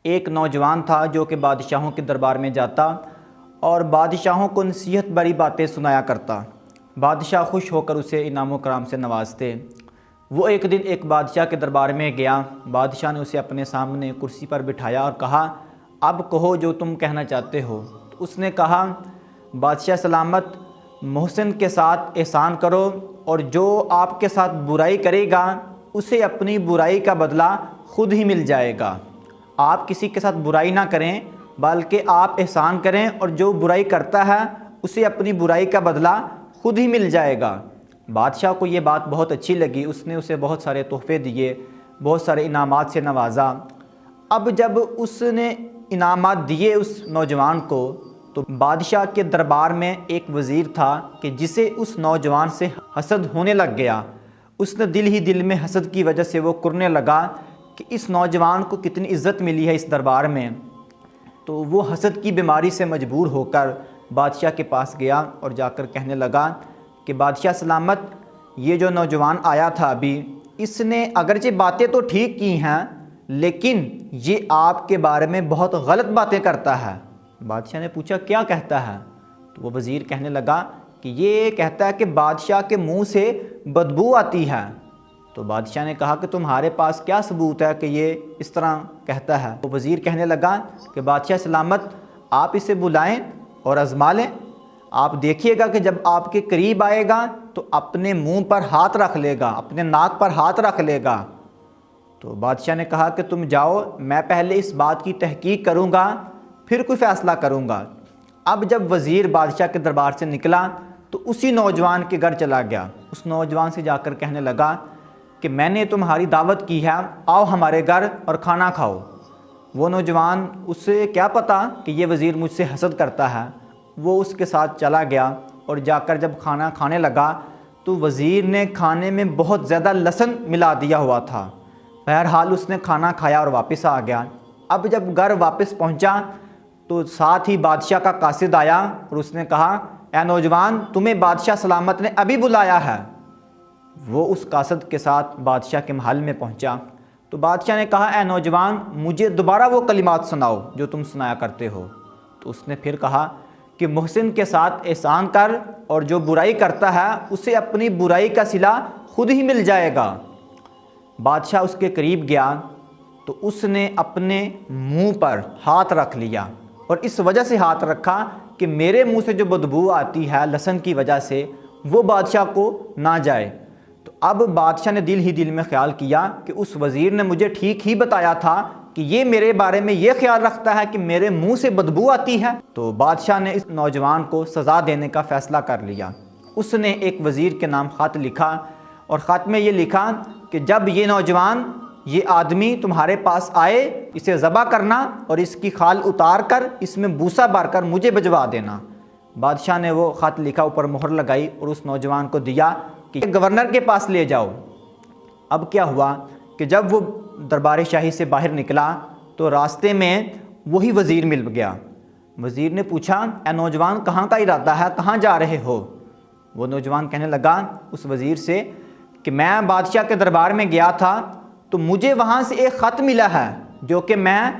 ایک نوجوان تھا جو کہ بادشاہوں کے دربار میں جاتا اور بادشاہوں کو نصیحت بھری باتیں سنایا کرتا۔ بادشاہ خوش ہو کر اسے انعام و کرام سے نوازتے۔ وہ ایک دن ایک بادشاہ کے دربار میں گیا۔ بادشاہ نے اسے اپنے سامنے کرسی پر بٹھایا اور کہا، اب کہو جو تم کہنا چاہتے ہو۔ تو اس نے کہا، بادشاہ سلامت، محسن کے ساتھ احسان کرو اور جو آپ کے ساتھ برائی کرے گا اسے اپنی برائی کا بدلہ خود ہی مل جائے گا۔ آپ کسی کے ساتھ برائی نہ کریں بلکہ آپ احسان کریں اور جو برائی کرتا ہے اسے اپنی برائی کا بدلہ خود ہی مل جائے گا۔ بادشاہ کو یہ بات بہت اچھی لگی۔ اس نے اسے بہت سارے تحفے دیے، بہت سارے انعامات سے نوازا۔ اب جب اس نے انعامات دیے اس نوجوان کو تو بادشاہ کے دربار میں ایک وزیر تھا کہ جسے اس نوجوان سے حسد ہونے لگ گیا۔ اس نے دل ہی دل میں حسد کی وجہ سے وہ کرنے لگا کہ اس نوجوان کو کتنی عزت ملی ہے اس دربار میں۔ تو وہ حسد کی بیماری سے مجبور ہو کر بادشاہ کے پاس گیا اور جا کر کہنے لگا کہ بادشاہ سلامت، یہ جو نوجوان آیا تھا ابھی، اس نے اگرچہ باتیں تو ٹھیک کی ہیں لیکن یہ آپ کے بارے میں بہت غلط باتیں کرتا ہے۔ بادشاہ نے پوچھا کیا کہتا ہے؟ تو وہ وزیر کہنے لگا کہ یہ کہتا ہے کہ بادشاہ کے منہ سے بدبو آتی ہے۔ تو بادشاہ نے کہا کہ تمہارے پاس کیا ثبوت ہے کہ یہ اس طرح کہتا ہے؟ تو وزیر کہنے لگا کہ بادشاہ سلامت، آپ اسے بلائیں اور آزما لیں۔ آپ دیکھیے گا کہ جب آپ کے قریب آئے گا تو اپنے منہ پر ہاتھ رکھ لے گا، اپنے ناک پر ہاتھ رکھ لے گا۔ تو بادشاہ نے کہا کہ تم جاؤ، میں پہلے اس بات کی تحقیق کروں گا پھر کوئی فیصلہ کروں گا۔ اب جب وزیر بادشاہ کے دربار سے نکلا تو اسی نوجوان کے گھر چلا گیا۔ اس نوجوان سے جا کر کہنے لگا کہ میں نے تمہاری دعوت کی ہے، آؤ ہمارے گھر اور کھانا کھاؤ۔ وہ نوجوان، اسے کیا پتا کہ یہ وزیر مجھ سے حسد کرتا ہے، وہ اس کے ساتھ چلا گیا اور جا کر جب کھانا کھانے لگا تو وزیر نے کھانے میں بہت زیادہ لہسن ملا دیا ہوا تھا۔ بہرحال اس نے کھانا کھایا اور واپس آ گیا۔ اب جب گھر واپس پہنچا تو ساتھ ہی بادشاہ کا قاصد آیا اور اس نے کہا، اے نوجوان، تمہیں بادشاہ سلامت نے ابھی بلایا ہے۔ وہ اس قاصد کے ساتھ بادشاہ کے محل میں پہنچا تو بادشاہ نے کہا، اے نوجوان، مجھے دوبارہ وہ کلمات سناؤ جو تم سنایا کرتے ہو۔ تو اس نے پھر کہا کہ محسن کے ساتھ احسان کر اور جو برائی کرتا ہے اسے اپنی برائی کا صلہ خود ہی مل جائے گا۔ بادشاہ اس کے قریب گیا تو اس نے اپنے منہ پر ہاتھ رکھ لیا اور اس وجہ سے ہاتھ رکھا کہ میرے منہ سے جو بدبو آتی ہے لہسن کی وجہ سے وہ بادشاہ کو نہ جائے۔ تو اب بادشاہ نے دل ہی دل میں خیال کیا کہ اس وزیر نے مجھے ٹھیک ہی بتایا تھا کہ یہ میرے بارے میں یہ خیال رکھتا ہے کہ میرے منہ سے بدبو آتی ہے۔ تو بادشاہ نے اس نوجوان کو سزا دینے کا فیصلہ کر لیا۔ اس نے ایک وزیر کے نام خط لکھا اور خط میں یہ لکھا کہ جب یہ نوجوان، یہ آدمی تمہارے پاس آئے، اسے ذبح کرنا اور اس کی کھال اتار کر اس میں بوسہ بھر کر مجھے بھجوا دینا۔ بادشاہ نے وہ خط لکھا، اوپر مہر لگائی اور اس نوجوان کو دیا کہ گورنر کے پاس لے جاؤ۔ اب کیا ہوا کہ جب وہ دربار شاہی سے باہر نکلا تو راستے میں وہی وزیر مل گیا۔ وزیر نے پوچھا، اے نوجوان، کہاں کا ارادہ ہے، کہاں جا رہے ہو؟ وہ نوجوان کہنے لگا اس وزیر سے کہ میں بادشاہ کے دربار میں گیا تھا تو مجھے وہاں سے ایک خط ملا ہے جو کہ میں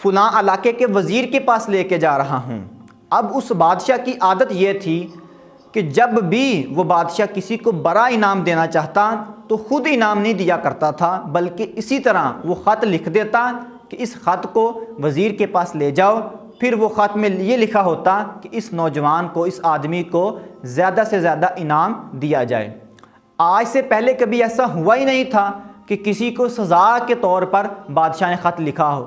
فلاں علاقے کے وزیر کے پاس لے کے جا رہا ہوں۔ اب اس بادشاہ کی عادت یہ تھی کہ جب بھی وہ بادشاہ کسی کو بڑا انعام دینا چاہتا تو خود انعام نہیں دیا کرتا تھا بلکہ اسی طرح وہ خط لکھ دیتا کہ اس خط کو وزیر کے پاس لے جاؤ۔ پھر وہ خط میں یہ لکھا ہوتا کہ اس نوجوان کو، اس آدمی کو زیادہ سے زیادہ انعام دیا جائے۔ آج سے پہلے کبھی ایسا ہوا ہی نہیں تھا کہ کسی کو سزا کے طور پر بادشاہ نے خط لکھا ہو۔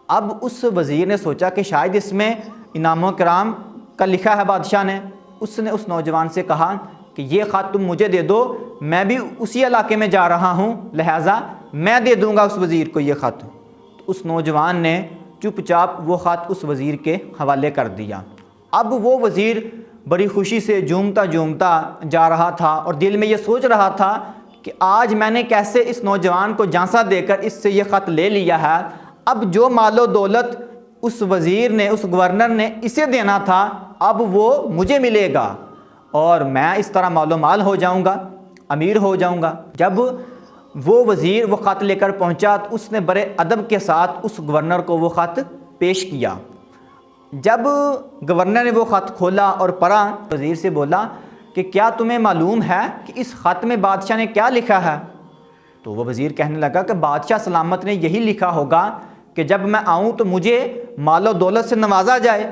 اب اس وزیر نے سوچا کہ شاید اس میں انعام و کرام کا لکھا ہے بادشاہ نے۔ اس نے اس نوجوان سے کہا کہ یہ خط تم مجھے دے دو، میں بھی اسی علاقے میں جا رہا ہوں، لہٰذا میں دے دوں گا اس وزیر کو یہ خط۔ تو اس نوجوان نے چپ چاپ وہ خط اس وزیر کے حوالے کر دیا۔ اب وہ وزیر بڑی خوشی سے جھومتا جھومتا جا رہا تھا اور دل میں یہ سوچ رہا تھا کہ آج میں نے کیسے اس نوجوان کو جھانسا دے کر اس سے یہ خط لے لیا ہے۔ اب جو مال و دولت اس وزیر نے، اس گورنر نے اسے دینا تھا، اب وہ مجھے ملے گا اور میں اس طرح مال و مال ہو جاؤں گا، امیر ہو جاؤں گا۔ جب وہ وزیر وہ خط لے کر پہنچا تو اس نے بڑے ادب کے ساتھ اس گورنر کو وہ خط پیش کیا۔ جب گورنر نے وہ خط کھولا اور پڑھا، وزیر سے بولا کہ کیا تمہیں معلوم ہے کہ اس خط میں بادشاہ نے کیا لکھا ہے؟ تو وہ وزیر کہنے لگا کہ بادشاہ سلامت نے یہی لکھا ہوگا کہ جب میں آؤں تو مجھے مال و دولت سے نوازا جائے۔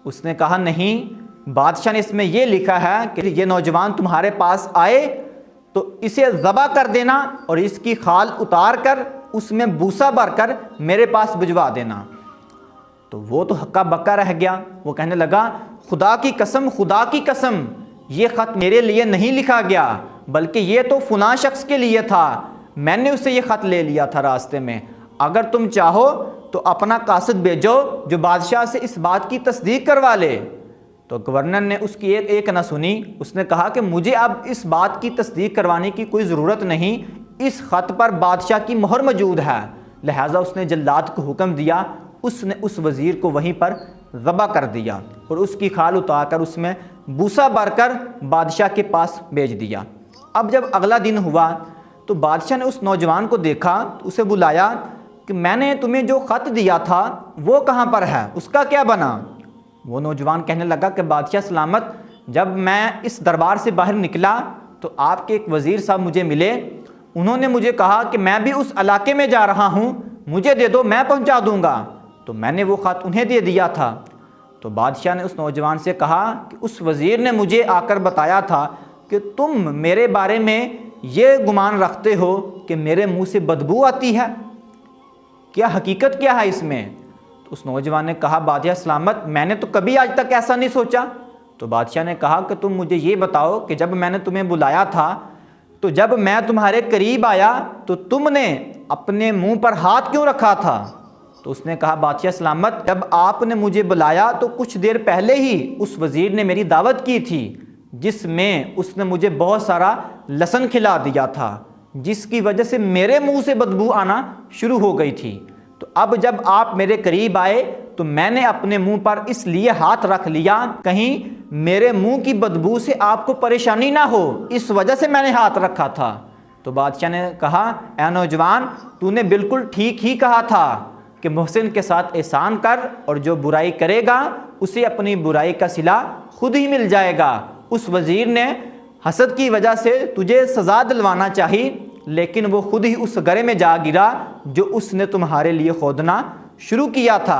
اس نے کہا نہیں، بادشاہ نے اس میں یہ لکھا ہے کہ یہ نوجوان تمہارے پاس آئے تو اسے ذبح کر دینا اور اس کی کھال اتار کر اس میں بوسا بھر کر میرے پاس بھجوا دینا۔ تو وہ تو ہکا بکا رہ گیا، وہ کہنے لگا خدا کی قسم، خدا کی قسم، یہ خط میرے لیے نہیں لکھا گیا بلکہ یہ تو فلاں شخص کے لیے تھا، میں نے اسے یہ خط لے لیا تھا راستے میں، اگر تم چاہو تو اپنا قاصد بھیجو جو بادشاہ سے اس بات کی تصدیق کروا لے۔ تو گورنر نے اس کی ایک نہ سنی، اس نے کہا کہ مجھے اب اس بات کی تصدیق کروانے کی کوئی ضرورت نہیں، اس خط پر بادشاہ کی مہر موجود ہے۔ لہٰذا اس نے جلاد کو حکم دیا، اس نے اس وزیر کو وہیں پر ذبح کر دیا اور اس کی کھال اتار کر اس میں بوسا بھر کر بادشاہ کے پاس بھیج دیا۔ اب جب اگلا دن ہوا تو بادشاہ نے اس نوجوان کو دیکھا، اسے بلایا کہ میں نے تمہیں جو خط دیا تھا وہ کہاں پر ہے، اس کا کیا بنا؟ وہ نوجوان کہنے لگا کہ بادشاہ سلامت، جب میں اس دربار سے باہر نکلا تو آپ کے ایک وزیر صاحب مجھے ملے، انہوں نے مجھے کہا کہ میں بھی اس علاقے میں جا رہا ہوں، مجھے دے دو، میں پہنچا دوں گا، تو میں نے وہ خط انہیں دے دیا تھا۔ تو بادشاہ نے اس نوجوان سے کہا کہ اس وزیر نے مجھے آ کر بتایا تھا کہ تم میرے بارے میں یہ گمان رکھتے ہو کہ میرے منہ سے بدبو آتی ہے، کیا حقیقت کیا ہے اس میں؟ تو اس نوجوان نے کہا بادشاہ سلامت، میں نے تو کبھی آج تک ایسا نہیں سوچا۔ تو بادشاہ نے کہا کہ تم مجھے یہ بتاؤ کہ جب میں نے تمہیں بلایا تھا تو جب میں تمہارے قریب آیا تو تم نے اپنے منہ پر ہاتھ کیوں رکھا تھا؟ تو اس نے کہا بادشاہ سلامت، جب آپ نے مجھے بلایا تو کچھ دیر پہلے ہی اس وزیر نے میری دعوت کی تھی جس میں اس نے مجھے بہت سارا لہسن کھلا دیا تھا، جس کی وجہ سے میرے منہ سے بدبو آنا شروع ہو گئی تھی۔ تو اب جب آپ میرے قریب آئے تو میں نے اپنے منہ پر اس لیے ہاتھ رکھ لیا کہیں میرے منہ کی بدبو سے آپ کو پریشانی نہ ہو، اس وجہ سے میں نے ہاتھ رکھا تھا۔ تو بادشاہ نے کہا اے نوجوان، تو نے بالکل ٹھیک ہی کہا تھا کہ محسن کے ساتھ احسان کر اور جو برائی کرے گا اسے اپنی برائی کا صلہ خود ہی مل جائے گا۔ اس وزیر نے حسد کی وجہ سے تجھے سزا دلوانا چاہی لیکن وہ خود ہی اس گڑھے میں جا گرا جو اس نے تمہارے لیے کھودنا شروع کیا تھا۔